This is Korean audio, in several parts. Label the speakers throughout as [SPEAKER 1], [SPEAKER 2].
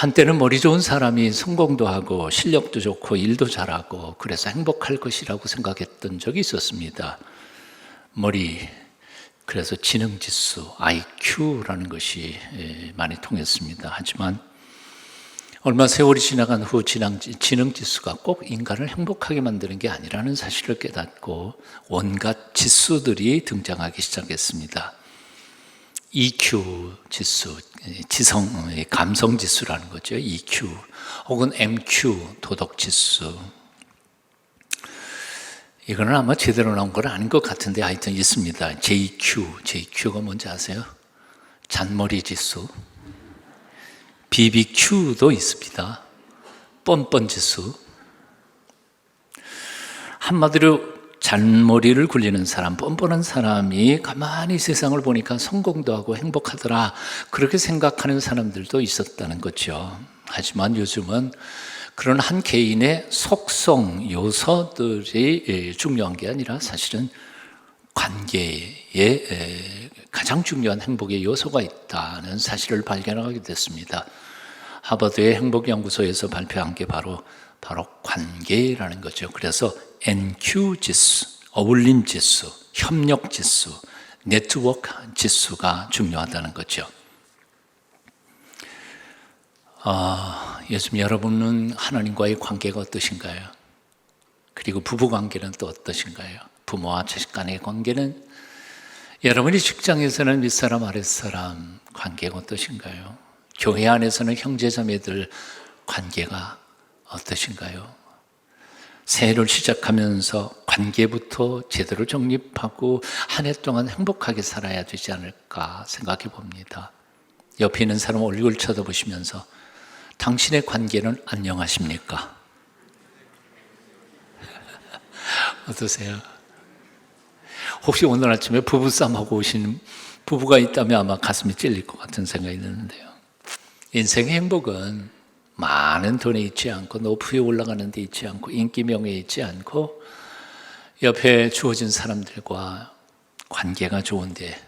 [SPEAKER 1] 한때는 머리 좋은 사람이 성공도 하고 실력도 좋고 일도 잘하고 그래서 행복할 것이라고 생각했던 적이 있었습니다. 그래서 지능지수, IQ라는 것이 많이 통했습니다. 하지만 얼마 세월이 지나간 후 지능지수가 꼭 인간을 행복하게 만드는 게 아니라는 사실을 깨닫고 온갖 지수들이 등장하기 시작했습니다. EQ 지수, 감성 지수라는 거죠. EQ 혹은 MQ, 도덕 지수. 이거는 아마 제대로 나온 건 아닌 것 같은데 하여튼 있습니다. JQ가 뭔지 아세요? 잔머리 지수. BBQ도 있습니다. 뻔뻔 지수. 한마디로 잔머리를 굴리는 사람, 뻔뻔한 사람이 가만히 세상을 보니까 성공도 하고 행복하더라, 그렇게 생각하는 사람들도 있었다는 거죠. 하지만 요즘은 그런 한 개인의 속성 요소들이 중요한 게 아니라 사실은 관계에 가장 중요한 행복의 요소가 있다는 사실을 발견하게 됐습니다. 하버드의 행복연구소에서 발표한 게 바로 관계라는 거죠. 그래서 NQ 지수, 어울림 지수, 협력 지수, 네트워크 지수가 중요하다는 거죠. 요즘 여러분은 하나님과의 관계가 어떠신가요? 그리고 부부 관계는 또 어떠신가요? 부모와 자식 간의 관계는, 여러분이 직장에서는 윗사람 아랫사람 관계가 어떠신가요? 교회 안에서는 형제자매들 관계가 어떠신가요? 새해를 시작하면서 관계부터 제대로 정립하고 한 해 동안 행복하게 살아야 되지 않을까 생각해 봅니다. 옆에 있는 사람 얼굴 쳐다보시면서 당신의 관계는 안녕하십니까? 어떠세요? 혹시 오늘 아침에 부부싸움하고 오신 부부가 있다면 아마 가슴이 찔릴 것 같은 생각이 드는데요. 인생의 행복은 많은 돈에 있지 않고 높이 올라가는 데 있지 않고 인기 명예에 있지 않고 옆에 주어진 사람들과 관계가 좋은데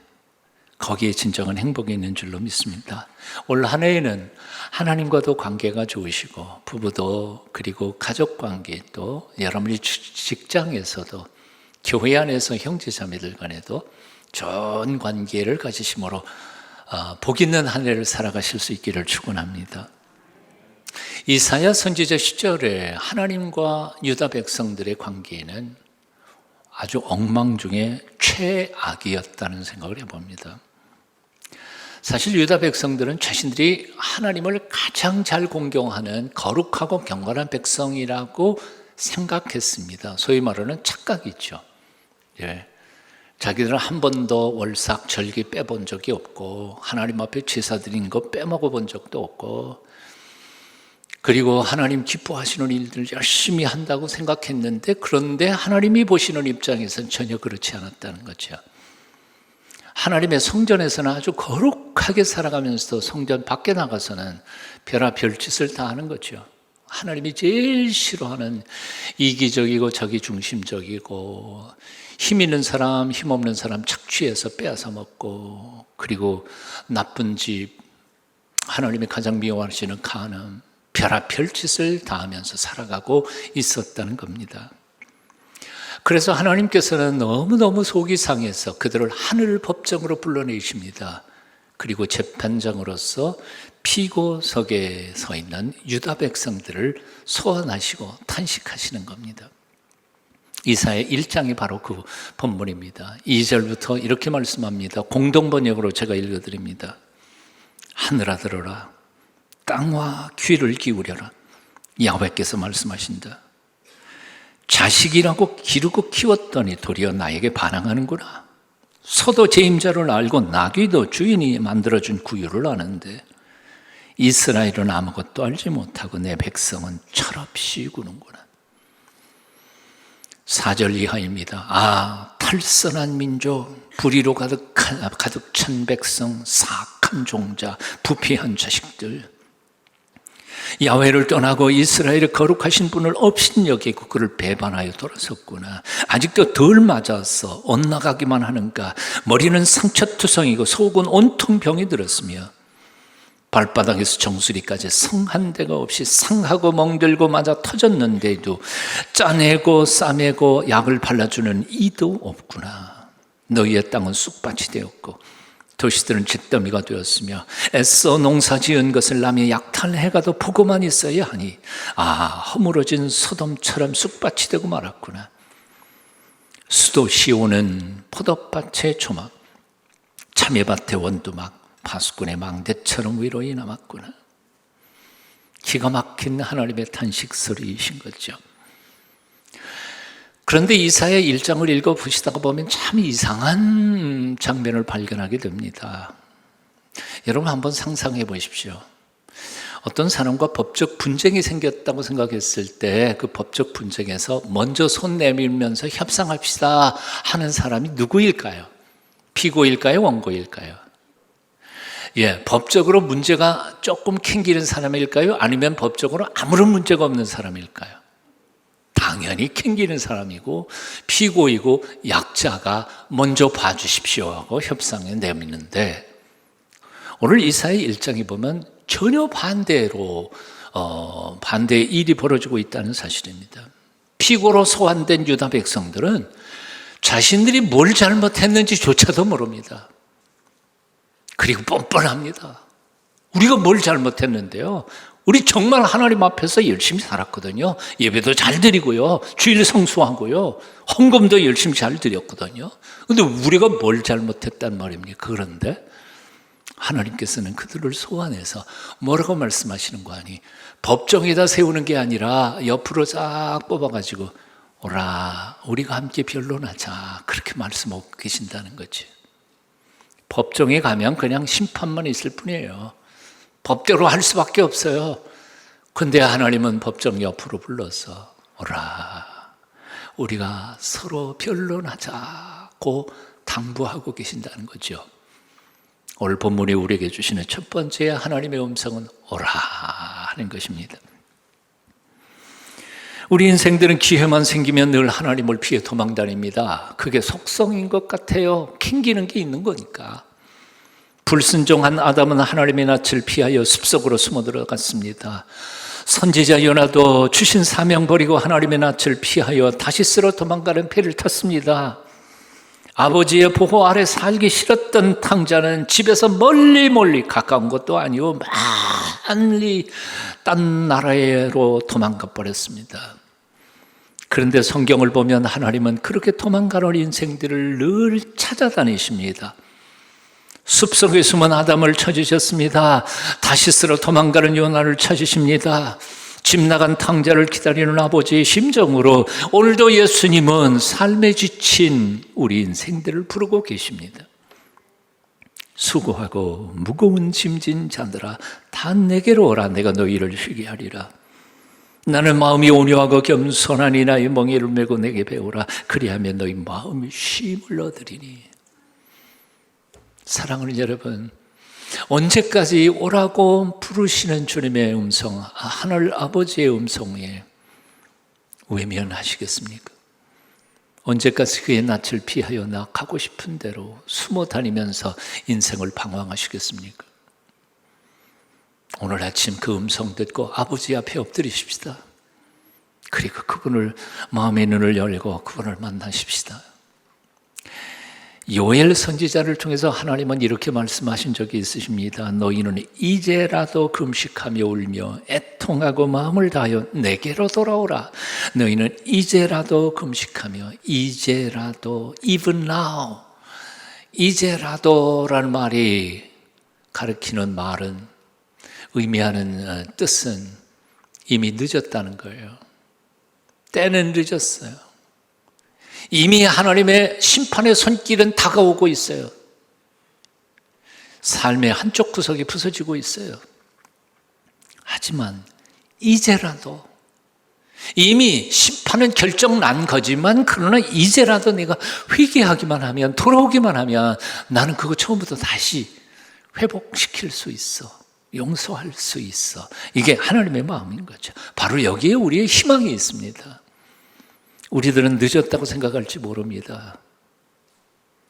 [SPEAKER 1] 거기에 진정한 행복이 있는 줄로 믿습니다. 올 한 해에는 하나님과도 관계가 좋으시고 부부도, 그리고 가족 관계도, 여러분이 직장에서도, 교회 안에서 형제자매들 간에도 좋은 관계를 가지심으로 복 있는 한 해를 살아가실 수 있기를 축원합니다. 이사야 선지자 시절에 하나님과 유다 백성들의 관계는 아주 엉망 중에 최악이었다는 생각을 해봅니다. 사실 유다 백성들은 자신들이 하나님을 가장 잘 공경하는 거룩하고 경건한 백성이라고 생각했습니다. 소위 말하는 착각이죠. 자기들은 한 번도 월삭 절기 빼본 적이 없고 하나님 앞에 제사 드린 거 빼먹어 본 적도 없고, 그리고 하나님 기뻐하시는 일들 열심히 한다고 생각했는데, 그런데 하나님이 보시는 입장에서는 전혀 그렇지 않았다는 거죠. 하나님의 성전에서는 아주 거룩하게 살아가면서도 성전 밖에 나가서는 별의별 짓을 다 하는 거죠. 하나님이 제일 싫어하는 이기적이고 자기중심적이고 힘 있는 사람, 힘 없는 사람 착취해서 빼앗아 먹고, 그리고 나쁜 집, 하나님이 가장 미워하시는 간음, 별의별 짓을 다 하면서 살아가고 있었다는 겁니다. 그래서 하나님께서는 너무너무 속이 상해서 그들을 하늘 법정으로 불러내십니다. 그리고 재판장으로서 피고석에 서 있는 유다 백성들을 소환하시고 탄식하시는 겁니다. 이사야 1장이 바로 그 본문입니다. 2절부터 이렇게 말씀합니다. 공동번역으로 제가 읽어드립니다. 하늘아 들어라, 땅과 귀를 기울여라. 야훼께서 말씀하신다. 자식이라고 기르고 키웠더니 도리어 나에게 반항하는구나. 소도 제 임자를 알고 나귀도 주인이 만들어준 구유를 아는데 이스라엘은 아무것도 알지 못하고 내 백성은 철없이 구는구나. 4절 이하입니다. 탈선한 민족, 불의로 가득 찬 백성, 사악한 종자, 부패한 자식들, 야훼를 떠나고 이스라엘의 거룩하신 분을 업신여기고 그를 배반하여 돌아섰구나. 아직도 덜 맞아서 엇나가기만 하는가. 머리는 상처투성이고 속은 온통 병이 들었으며 발바닥에서 정수리까지 성 한 대가 없이 상하고 멍들고 맞아 터졌는데도 짜내고 싸매고 약을 발라주는 이도 없구나. 너희의 땅은 쑥밭이 되었고 도시들은 잿더미가 되었으며 애써 농사 지은 것을 남이 약탈해가도 보고만 있어야 하니 허물어진 소돔처럼 쑥밭이 되고 말았구나. 수도 시온은 포도밭의 초막, 참외밭의 원두막, 파수꾼의 망대처럼 위로이 남았구나. 기가 막힌 하나님의 탄식 소리이신 거죠. 그런데 이사야 1장을 읽어보시다가 보면 참 이상한 장면을 발견하게 됩니다. 여러분 한번 상상해 보십시오. 어떤 사람과 법적 분쟁이 생겼다고 생각했을 때 그 법적 분쟁에서 먼저 손 내밀면서 협상합시다 하는 사람이 누구일까요? 피고일까요? 원고일까요? 법적으로 문제가 조금 캥기는 사람일까요? 아니면 법적으로 아무런 문제가 없는 사람일까요? 당연히 캥기는 사람이고 피고이고 약자가 먼저 봐주십시오 하고 협상에 내미는데, 오늘 이사야 1장에 보면 전혀 반대로 반대의 일이 벌어지고 있다는 사실입니다. 피고로 소환된 유다 백성들은 자신들이 뭘 잘못했는지조차도 모릅니다. 그리고 뻔뻔합니다. 우리가 뭘 잘못했는데요? 우리 정말 하나님 앞에서 열심히 살았거든요. 예배도 잘 드리고요, 주일 성수하고요, 헌금도 열심히 잘 드렸거든요. 그런데 우리가 뭘 잘못했단 말입니까? 그런데 하나님께서는 그들을 소환해서 뭐라고 말씀하시는 거 아니? 법정에다 세우는 게 아니라 옆으로 쫙 뽑아가지고 오라, 우리가 함께 변론하자, 그렇게 말씀하고 계신다는 거지. 법정에 가면 그냥 심판만 있을 뿐이에요. 법대로 할 수밖에 없어요. 근데 하나님은 법정 옆으로 불러서 오라, 우리가 서로 변론하자고 당부하고 계신다는 거죠. 오늘 본문이 우리에게 주시는 첫 번째 하나님의 음성은 오라 하는 것입니다. 우리 인생들은 기회만 생기면 늘 하나님을 피해 도망다닙니다. 그게 속성인 것 같아요. 캥기는 게 있는 거니까. 불순종한 아담은 하나님의 낯을 피하여 숲속으로 숨어 들어갔습니다. 선지자 요나도 주신 사명 버리고 하나님의 낯을 피하여 다시스로 도망가는 배를 탔습니다. 아버지의 보호 아래 살기 싫었던 탕자는 집에서 멀리 가까운 것도 아니고 멀리 딴 나라로 도망가 버렸습니다. 그런데 성경을 보면 하나님은 그렇게 도망가는 인생들을 늘 찾아다니십니다. 숲속에 숨은 아담을 찾으셨습니다. 다시스로 도망가는 요나를 찾으십니다. 집 나간 탕자를 기다리는 아버지의 심정으로 오늘도 예수님은 삶에 지친 우리 인생들을 부르고 계십니다. 수고하고 무거운 짐진 자들아, 다 내게로 오라. 내가 너희를 쉬게 하리라. 나는 마음이 온유하고 겸손하니 나의 멍에를 메고 내게 배우라. 그리하면 너희 마음이 쉼을 얻으리니. 사랑하는 여러분, 언제까지 오라고 부르시는 주님의 음성, 하늘 아버지의 음성에 외면하시겠습니까? 언제까지 그의 낯을 피하여 나 가고 싶은 대로 숨어 다니면서 인생을 방황하시겠습니까? 오늘 아침 그 음성 듣고 아버지 앞에 엎드리십시다. 그리고 그분을, 마음의 눈을 열고 그분을 만나십시다. 요엘 선지자를 통해서 하나님은 이렇게 말씀하신 적이 있으십니다. 너희는 이제라도 금식하며 울며 애통하고 마음을 다하여 내게로 돌아오라. 너희는 이제라도 금식하며, 이제라도, even now, 이제라도라는 말이 가리키는 말은, 의미하는 뜻은 이미 늦었다는 거예요. 때는 늦었어요. 이미 하나님의 심판의 손길은 다가오고 있어요. 삶의 한쪽 구석이 부서지고 있어요. 하지만 이제라도, 이미 심판은 결정 난 거지만 그러나 이제라도 내가 회개하기만 하면, 돌아오기만 하면 나는 그거 처음부터 다시 회복시킬 수 있어, 용서할 수 있어. 이게 하나님의 마음인 거죠. 바로 여기에 우리의 희망이 있습니다. 우리들은 늦었다고 생각할지 모릅니다.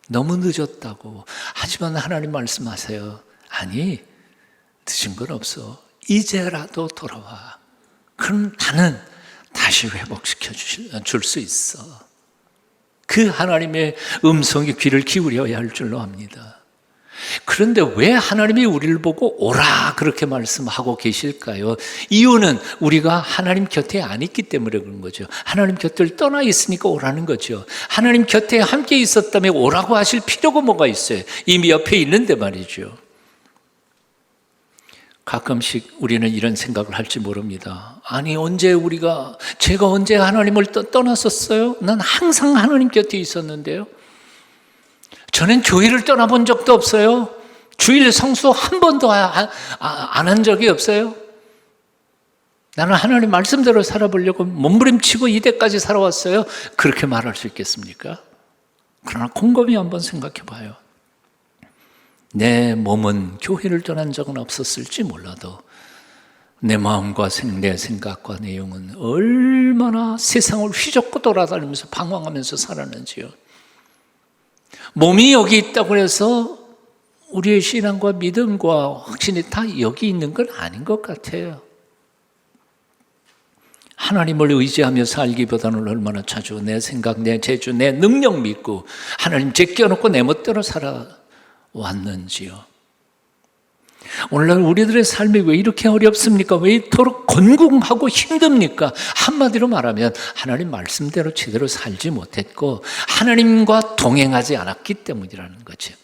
[SPEAKER 1] 너무 늦었다고. 하지만 하나님 말씀하세요. 아니, 늦은 건 없어. 이제라도 돌아와. 그럼 나는 다시 회복시켜 줄 수 있어. 그 하나님의 음성에 귀를 기울여야 할 줄로 압니다. 그런데 왜 하나님이 우리를 보고 오라 그렇게 말씀하고 계실까요? 이유는 우리가 하나님 곁에 안 있기 때문에 그런 거죠. 하나님 곁을 떠나 있으니까 오라는 거죠. 하나님 곁에 함께 있었다면 오라고 하실 필요가 뭐가 있어요? 이미 옆에 있는데 말이죠. 가끔씩 우리는 이런 생각을 할지 모릅니다. 아니, 제가 언제 하나님을 떠났었어요? 난 항상 하나님 곁에 있었는데요. 저는 교회를 떠나본 적도 없어요. 주일 성수 한 번도 안 한 적이 없어요. 나는 하나님 말씀대로 살아보려고 몸부림치고 이때까지 살아왔어요. 그렇게 말할 수 있겠습니까? 그러나 곰곰이 한번 생각해 봐요. 내 몸은 교회를 떠난 적은 없었을지 몰라도 내 마음과 내 생각과 내 영은 얼마나 세상을 휘젓고 돌아다니면서 방황하면서 살았는지요. 몸이 여기 있다고 해서 우리의 신앙과 믿음과 확신이 다 여기 있는 건 아닌 것 같아요. 하나님을 의지하며 살기보다는 얼마나 자주 내 생각, 내 재주, 내 능력 믿고 하나님 제껴놓고 내 멋대로 살아왔는지요. 오늘날 우리들의 삶이 왜 이렇게 어렵습니까? 왜 이토록 곤궁하고 힘듭니까? 한마디로 말하면 하나님 말씀대로 제대로 살지 못했고 하나님과 동행하지 않았기 때문이라는 거죠.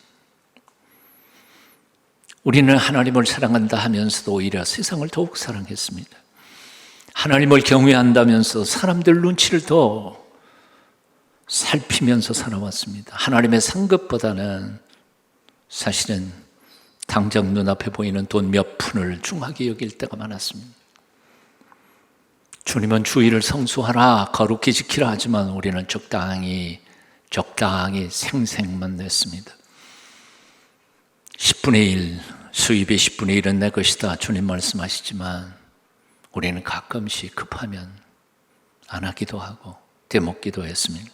[SPEAKER 1] 우리는 하나님을 사랑한다 하면서도 오히려 세상을 더욱 사랑했습니다. 하나님을 경외한다면서 사람들 눈치를 더 살피면서 살아왔습니다. 하나님의 상급보다는 사실은 당장 눈앞에 보이는 돈 몇 푼을 중하게 여길 때가 많았습니다. 주님은 주일을 성수하라, 거룩히 지키라 하지만 우리는 적당히 생색만 냈습니다. 10분의 1, 수입의 10분의 1은 내 것이다 주님 말씀하시지만 우리는 가끔씩 급하면 안 하기도 하고 되먹기도 했습니다.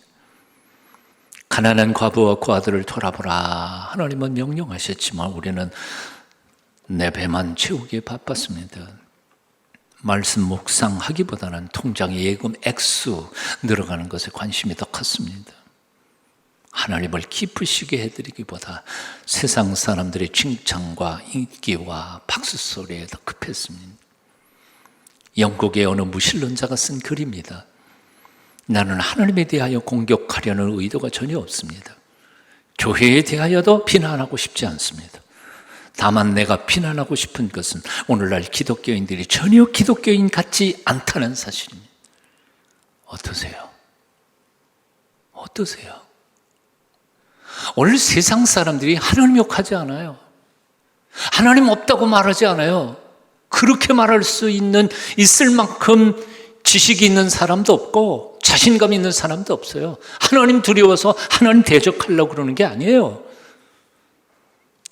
[SPEAKER 1] 가난한 과부와 그 아들을 돌아보라 하나님은 명령하셨지만 우리는 내 배만 채우기에 바빴습니다. 말씀 묵상하기보다는 통장의 예금 액수 늘어가는 것에 관심이 더 컸습니다. 하나님을 기쁘시게 해드리기보다 세상 사람들의 칭찬과 인기와 박수 소리에 더 급했습니다. 영국의 어느 무신론자가 쓴 글입니다. 나는 하나님에 대하여 공격하려는 의도가 전혀 없습니다. 교회에 대하여도 비난하고 싶지 않습니다. 다만 내가 비난하고 싶은 것은 오늘날 기독교인들이 전혀 기독교인 같지 않다는 사실입니다. 어떠세요? 오늘 세상 사람들이 하나님 욕하지 않아요. 하나님 없다고 말하지 않아요. 그렇게 말할 수 있을 만큼 지식이 있는 사람도 없고 자신감 있는 사람도 없어요. 하나님 두려워서 하나님 대적하려고 그러는 게 아니에요.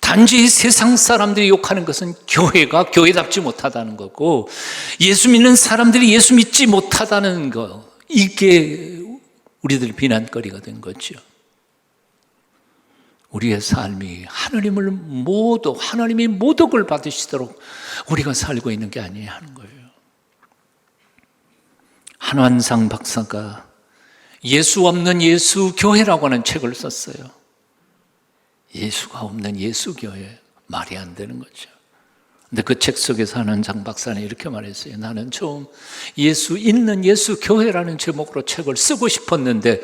[SPEAKER 1] 단지 세상 사람들이 욕하는 것은 교회가 교회답지 못하다는 거고 예수 믿는 사람들이 예수 믿지 못하다는 거, 이게 우리들 비난거리가 된 거죠. 우리의 삶이 하나님이 모독을 받으시도록 우리가 살고 있는 게 아니에요 하는 거예요. 한완상 박사가 예수 없는 예수교회라고 하는 책을 썼어요. 예수가 없는 예수교회, 말이 안 되는 거죠. 근데 그 책 속에서 한완상 박사는 이렇게 말했어요. 나는 처음 예수 있는 예수교회라는 제목으로 책을 쓰고 싶었는데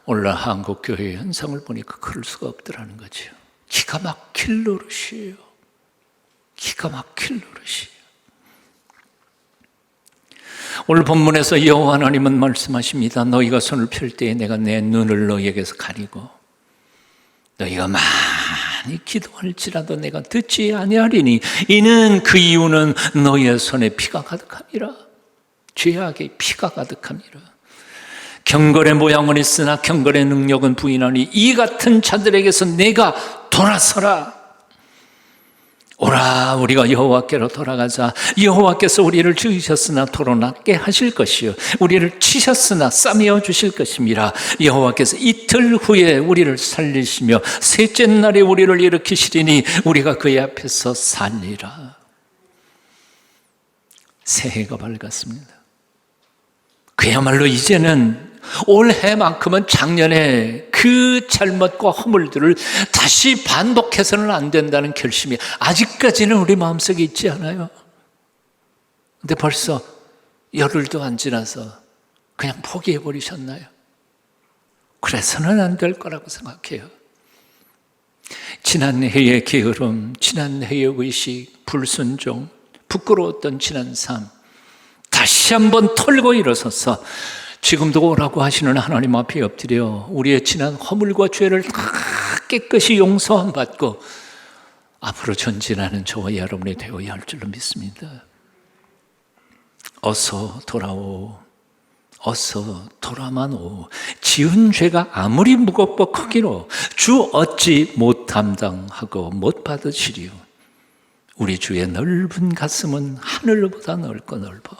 [SPEAKER 1] 오늘 한국교회의 현상을 보니까 그럴 수가 없더라는 거죠. 기가 막힐 노릇이에요. 오늘 본문에서 여호와 하나님은 말씀하십니다. 너희가 손을 펼 때에 내가 내 눈을 너희에게서 가리고 너희가 많이 기도할지라도 내가 듣지 아니하리니 이는 그 이유는 너희의 손에 피가 가득함이라. 죄악의 피가 가득함이라. 경건의 모양은 있으나 경건의 능력은 부인하니 이 같은 자들에게서 내가 돌아서라. 오라 우리가 여호와께로 돌아가자. 여호와께서 우리를 지으셨으나 토론하게 하실 것이요 우리를 치셨으나 싸매어 주실 것임이라. 여호와께서 이틀 후에 우리를 살리시며 셋째 날에 우리를 일으키시리니 우리가 그의 앞에서 살리라. 새해가 밝았습니다. 그야말로 이제는 올해만큼은 작년에 그 잘못과 허물들을 다시 반복해서는 안 된다는 결심이 아직까지는 우리 마음속에 있지 않아요? 근데 벌써 열흘도 안 지나서 그냥 포기해 버리셨나요? 그래서는 안 될 거라고 생각해요. 지난 해의 게으름, 지난 해의 의식, 불순종, 부끄러웠던 지난 삶 다시 한번 털고 일어서서 지금도 오라고 하시는 하나님 앞에 엎드려 우리의 지난 허물과 죄를 다 깨끗이 용서함 받고 앞으로 전진하는 저와 여러분이 되어야 할 줄로 믿습니다. 어서 돌아오, 어서 돌아만 오. 지은 죄가 아무리 무겁고 크기로 주 어찌 못 담당하고 못 받으시리요. 우리 주의 넓은 가슴은 하늘보다 넓고 넓어.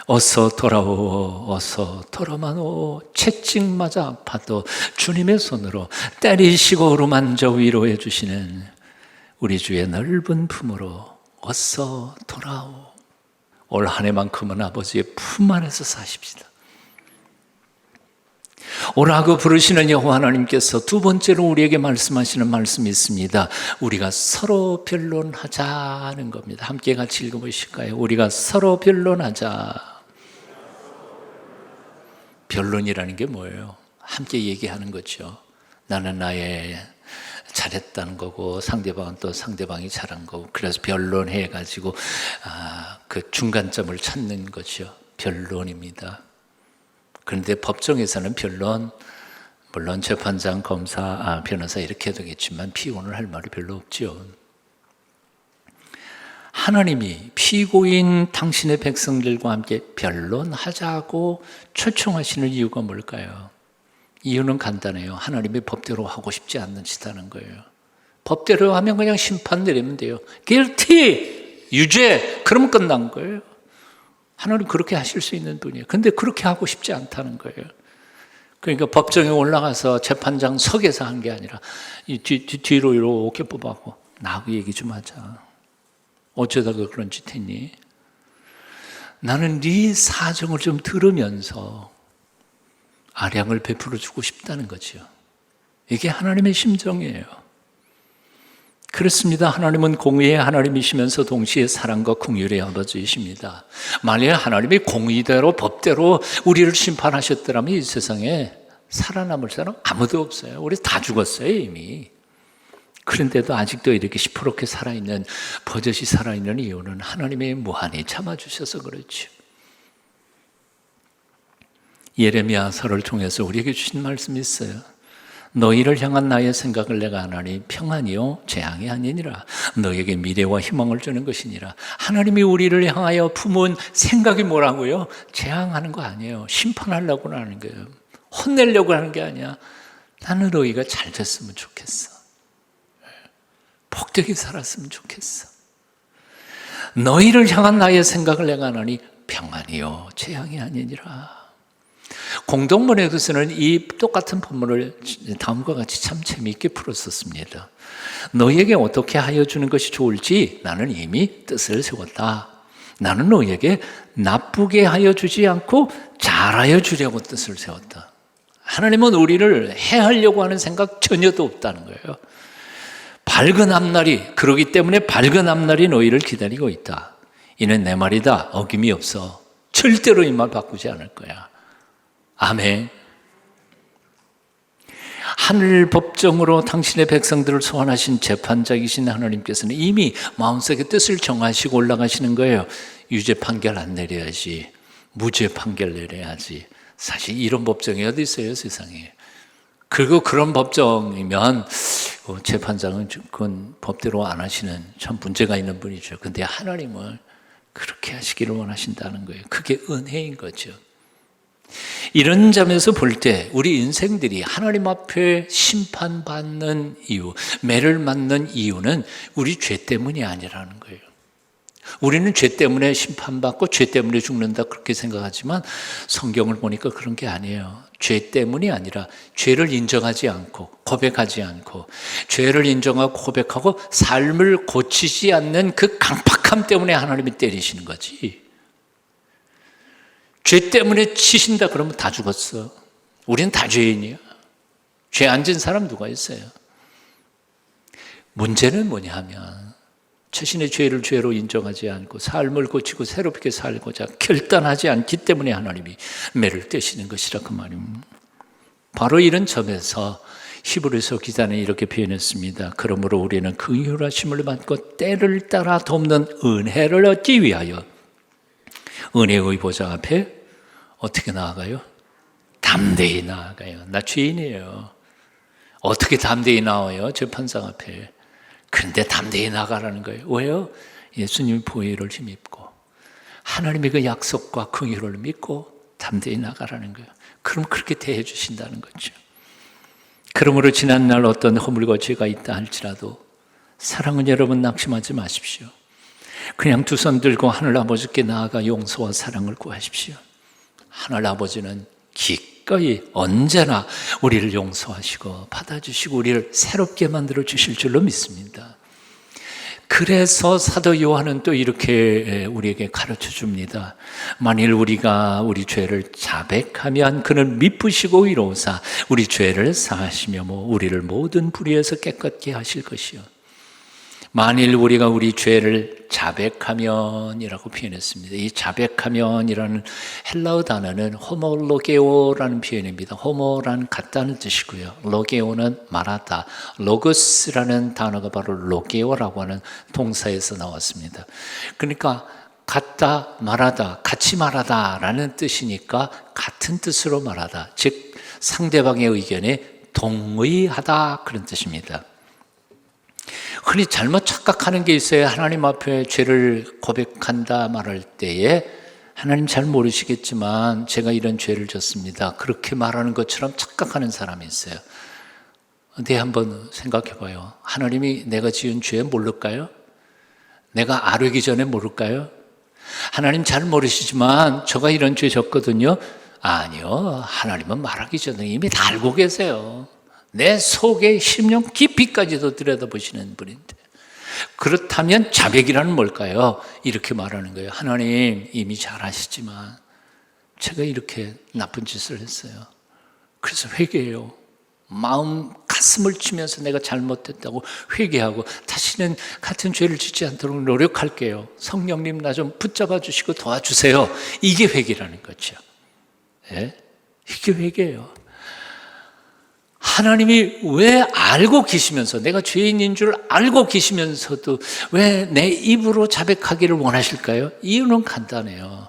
[SPEAKER 1] 어서 돌아오, 어서 돌아만 오. 채찍마저 아파도 주님의 손으로 때리시고 어루만져 위로해 주시는 우리 주의 넓은 품으로 어서 돌아오. 올 한 해만큼은 아버지의 품 안에서 사십시다. 오라고 부르시는 여호와 하나님께서 두 번째로 우리에게 말씀하시는 말씀이 있습니다. 우리가 서로 변론하자는 겁니다. 함께 같이 읽어보실까요? 우리가 서로 변론하자. 변론이라는 게 뭐예요? 함께 얘기하는 거죠. 나는 나의 잘했다는 거고 상대방은 또 상대방이 잘한 거고, 그래서 변론해가지고 그 중간점을 찾는 거죠. 변론입니다. 그런데 법정에서는 변론, 물론 재판장, 검사, 변호사 이렇게 되겠지만 피고는 할 말이 별로 없죠. 하나님이 피고인 당신의 백성들과 함께 변론하자고 초청하시는 이유가 뭘까요? 이유는 간단해요. 하나님이 법대로 하고 싶지 않는 짓 하는 거예요. 법대로 하면 그냥 심판 내리면 돼요. guilty, 유죄, 그러면 끝난 거예요. 하나님 그렇게 하실 수 있는 분이에요. 근데 그렇게 하고 싶지 않다는 거예요. 그러니까 법정에 올라가서 재판장 석에서 한 게 아니라 뒤로 이렇게 뽑아고 나하고 얘기 좀 하자. 어쩌다가 그런 짓 했니? 나는 네 사정을 좀 들으면서 아량을 베풀어 주고 싶다는 거죠. 이게 하나님의 심정이에요. 그렇습니다. 하나님은 공의의 하나님이시면서 동시에 사랑과 긍휼의 아버지이십니다. 만약에 하나님이 공의대로 법대로 우리를 심판하셨더라면 이 세상에 살아남을 사람 아무도 없어요. 우리 다 죽었어요 이미. 그런데도 아직도 이렇게 시퍼렇게 살아있는, 버젓이 살아있는 이유는 하나님의 무한히 참아주셔서 그렇죠. 예레미야서를 통해서 우리에게 주신 말씀이 있어요. 너희를 향한 나의 생각을 내가 하나니 평안이요 재앙이 아니니라. 너에게 미래와 희망을 주는 것이니라. 하나님이 우리를 향하여 품은 생각이 뭐라고요? 재앙하는 거 아니에요. 심판하려고 하는 거예요. 혼내려고 하는 게 아니야. 나는 너희가 잘 됐으면 좋겠어. 복되게 살았으면 좋겠어. 너희를 향한 나의 생각을 내가 하나니 평안이요 재앙이 아니니라. 공동문에서는 이 똑같은 본문을 다음과 같이 참 재미있게 풀었었습니다. 너희에게 어떻게 하여 주는 것이 좋을지 나는 이미 뜻을 세웠다. 나는 너희에게 나쁘게 하여 주지 않고 잘하여 주려고 뜻을 세웠다. 하나님은 우리를 해하려고 하는 생각 전혀도 없다는 거예요. 밝은 앞날이, 그러기 때문에 밝은 앞날이 너희를 기다리고 있다. 이는 내 말이다. 어김이 없어. 절대로 이 말 바꾸지 않을 거야. 아멘. 하늘 법정으로 당신의 백성들을 소환하신 재판장이신 하나님께서는 이미 마음속에 뜻을 정하시고 올라가시는 거예요. 유죄 판결 안 내려야지, 무죄 판결 내려야지. 사실 이런 법정이 어디 있어요 세상에. 그리고 그런 법정이면 재판장은 그건 법대로 안 하시는 참 문제가 있는 분이죠. 근데 하나님은 그렇게 하시기를 원하신다는 거예요. 그게 은혜인 거죠. 이런 점에서 볼 때 우리 인생들이 하나님 앞에 심판받는 이유, 매를 맞는 이유는 우리 죄 때문이 아니라는 거예요. 우리는 죄 때문에 심판받고 죄 때문에 죽는다 그렇게 생각하지만 성경을 보니까 그런 게 아니에요. 죄 때문이 아니라 죄를 인정하지 않고 고백하지 않고 죄를 인정하고 고백하고 삶을 고치지 않는 그 강팍함 때문에 하나님이 때리시는 거지. 죄 때문에 치신다 그러면 다 죽었어. 우리는 다 죄인이야. 죄 안 진 사람 누가 있어요? 문제는 뭐냐 하면 자신의 죄를 죄로 인정하지 않고 삶을 고치고 새롭게 살고자 결단하지 않기 때문에 하나님이 매를 떼시는 것이라 그 말입니다. 바로 이런 점에서 히브리서 기자는 이렇게 표현했습니다. 그러므로 우리는 긍휼하심을 받고 때를 따라 돕는 은혜를 얻기 위하여 은혜의 보좌 앞에 어떻게 나아가요? 담대히 나아가요. 나 죄인이에요. 어떻게 담대히 나와요? 재판장 앞에. 그런데 담대히 나가라는 거예요. 왜요? 예수님의 보혈을 힘입고 하나님의 그 약속과 긍휼을 믿고 담대히 나가라는 거예요. 그럼 그렇게 대해 주신다는 거죠. 그러므로 지난날 어떤 허물과 죄가 있다 할지라도 사랑은 여러분 낙심하지 마십시오. 그냥 두 손 들고 하늘아버지께 나아가 용서와 사랑을 구하십시오. 하늘아버지는 기꺼이 언제나 우리를 용서하시고 받아주시고 우리를 새롭게 만들어 주실 줄로 믿습니다. 그래서 사도 요한은 또 이렇게 우리에게 가르쳐 줍니다. 만일 우리가 우리 죄를 자백하면 그는 미쁘시고 의로우사 우리 죄를 사하시며 우리를 모든 불의에서 깨끗게 하실 것이요. 만일 우리가 우리 죄를 자백하면이라고 표현했습니다. 이 자백하면이라는 헬라어 단어는 호모로게오라는 표현입니다. 호모란 같다는 뜻이고요. 로게오는 말하다. 로고스라는 단어가 바로 로게오라고 하는 동사에서 나왔습니다. 그러니까 같다, 말하다, 같이 말하다라는 뜻이니까 같은 뜻으로 말하다. 즉 상대방의 의견에 동의하다 그런 뜻입니다. 흔히 잘못 착각하는 게 있어요. 하나님 앞에 죄를 고백한다 말할 때에 하나님 잘 모르시겠지만 제가 이런 죄를 졌습니다. 그렇게 말하는 것처럼 착각하는 사람이 있어요. 근데 한번 생각해 봐요. 하나님이 내가 지은 죄 모를까요? 내가 알기 전에 모를까요? 하나님 잘 모르시지만 제가 이런 죄 졌거든요. 아니요. 하나님은 말하기 전에 이미 다 알고 계세요. 내 속의 심령 깊이까지도 들여다보시는 분인데 그렇다면 자백이라는 뭘까요? 이렇게 말하는 거예요. 하나님 이미 잘 아시지만 제가 이렇게 나쁜 짓을 했어요. 그래서 회개해요. 마음 가슴을 치면서 내가 잘못했다고 회개하고 다시는 같은 죄를 짓지 않도록 노력할게요. 성령님 나 좀 붙잡아 주시고 도와주세요. 이게 회개라는 거죠. 네? 이게 회개예요. 하나님이 왜 알고 계시면서 내가 죄인인 줄 알고 계시면서도 왜 내 입으로 자백하기를 원하실까요? 이유는 간단해요.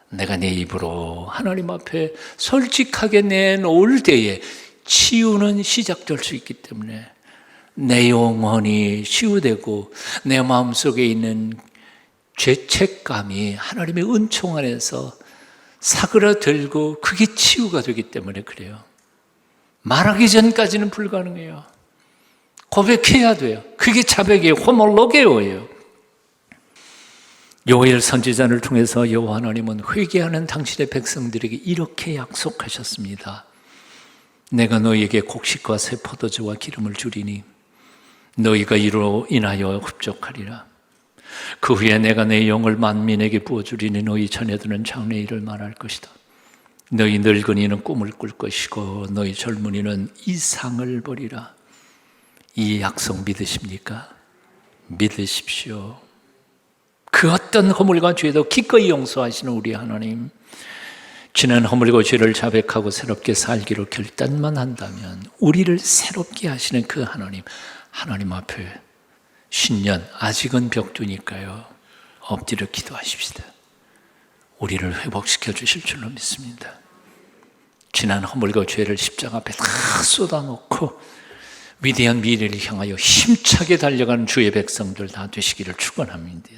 [SPEAKER 1] 내가 내 입으로 하나님 앞에 솔직하게 내놓을 때에 치유는 시작될 수 있기 때문에 내 영혼이 치유되고 내 마음속에 있는 죄책감이 하나님의 은총 안에서 사그라들고 그게 치유가 되기 때문에 그래요. 말하기 전까지는 불가능해요. 고백해야 돼요. 그게 자백이에요. 호몰로게오예요. 요엘 선지자를 통해서 여호와 하나님은 회개하는 당신의 백성들에게 이렇게 약속하셨습니다. 내가 너희에게 곡식과 새 포도주와 기름을 주리니 너희가 이로 인하여 흡족하리라. 그 후에 내가 내 영을 만민에게 부어주리니 너희 자녀들은 장래일을 말할 것이다. 너희 늙은이는 꿈을 꿀 것이고 너희 젊은이는 이상을 보리라. 이 약속 믿으십니까? 믿으십시오. 그 어떤 허물과 죄도 기꺼이 용서하시는 우리 하나님, 지난 허물과 죄를 자백하고 새롭게 살기로 결단만 한다면 우리를 새롭게 하시는 그 하나님, 하나님 앞에 신년 아직은 벽두니까요 엎드려 기도하십시다. 우리를 회복시켜 주실 줄로 믿습니다. 지난 허물과 죄를 십자가 앞에 다 쏟아놓고 위대한 미래를 향하여 힘차게 달려가는 주의 백성들 다 되시기를 축원합니다.